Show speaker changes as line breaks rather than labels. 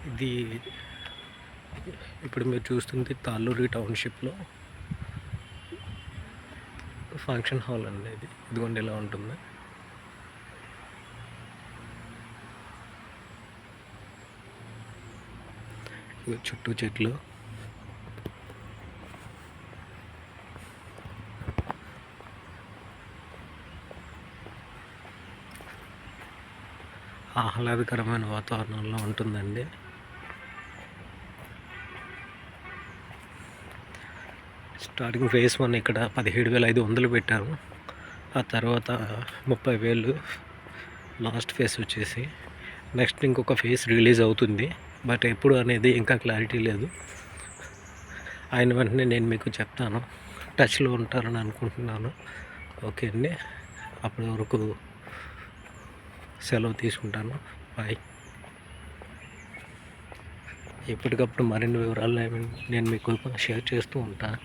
ఇది ఇప్పుడు మీరు చూస్తుంది తాళ్ళూరి టౌన్షిప్లో ఫంక్షన్ హాల్ అండి. ఇదిగోండి ఇలా ఉంటుంది. చుట్టూ చెట్లు, ఆహ్లాదకరమైన వాతావరణంలో ఉంటుందండి. స్టార్టింగ్ ఫేజ్ 1 ఇక్కడ 17,500 పెట్టారు. ఆ తర్వాత 30,000 లాస్ట్ ఫేజ్ వచ్చేసి. నెక్స్ట్ ఇంకొక ఫేజ్ రిలీజ్ అవుతుంది, బట్ ఎప్పుడు అనేది ఇంకా క్లారిటీ లేదు. అయిన వెంటనే నేను మీకు చెప్తాను. టచ్లో ఉంటారని అనుకుంటున్నాను. ఓకే అండి, అప్పటి వరకు సెలవు తీసుకుంటాను. బాయ్. ఎప్పటికప్పుడు మరిన్ని వివరాలు నేను మీకు షేర్ చేస్తూ ఉంటాను.